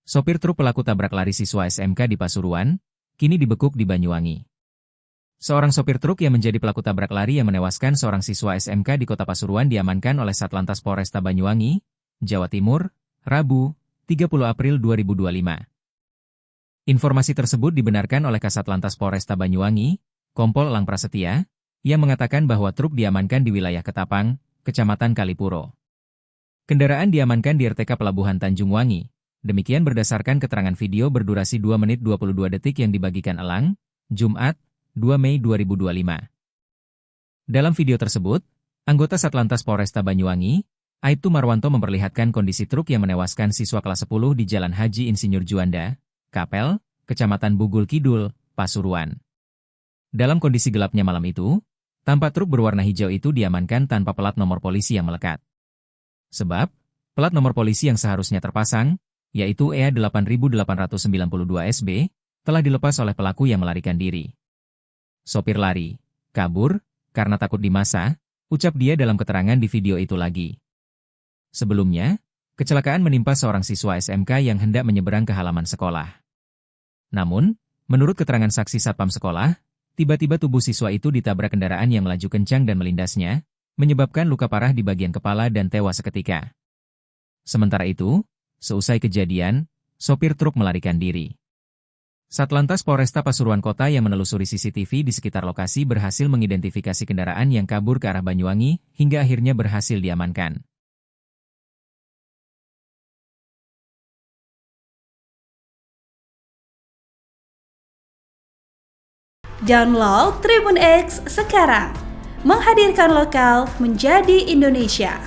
Sopir truk pelaku tabrak lari siswa SMK di Pasuruan, kini dibekuk di Banyuwangi. Seorang sopir truk yang menjadi pelaku tabrak lari yang menewaskan seorang siswa SMK di Kota Pasuruan diamankan oleh Satlantas Polresta Banyuwangi, Jawa Timur, Rabu, 30 April 2025. Informasi tersebut dibenarkan oleh Kasatlantas Polresta Banyuwangi, Kompol Elang Prasetya, yang mengatakan bahwa truk diamankan di wilayah Ketapang, Kecamatan Kalipuro. Kendaraan diamankan di RTK Pelabuhan Tanjung Wangi. Demikian berdasarkan keterangan video berdurasi 2 menit 22 detik yang dibagikan Elang, Jumat, 2 Mei 2025. Dalam video tersebut, anggota Satlantas Polresta Banyuwangi, Aibtu Marwanto memperlihatkan kondisi truk yang menewaskan siswa kelas 10 di Jalan Haji Insinyur Juanda, Kapel, Kecamatan Bugul Kidul, Pasuruan. Dalam kondisi gelapnya malam itu, tampak truk berwarna hijau itu diamankan tanpa plat nomor polisi yang melekat. Sebab, plat nomor polisi yang seharusnya terpasang, yaitu EA 8892SB, telah dilepas oleh pelaku yang melarikan diri. Sopir lari, kabur, karena takut dimasa, ucap dia dalam keterangan di video itu lagi. Sebelumnya, kecelakaan menimpa seorang siswa SMK yang hendak menyeberang ke halaman sekolah. Namun, menurut keterangan saksi satpam sekolah, tiba-tiba tubuh siswa itu ditabrak kendaraan yang melaju kencang dan melindasnya, menyebabkan luka parah di bagian kepala dan tewas seketika. Sementara itu, seusai kejadian, sopir truk melarikan diri. Satlantas Polresta Pasuruan Kota yang menelusuri CCTV di sekitar lokasi berhasil mengidentifikasi kendaraan yang kabur ke arah Banyuwangi hingga akhirnya berhasil diamankan. Download Tribun X sekarang, menghadirkan lokal menjadi Indonesia.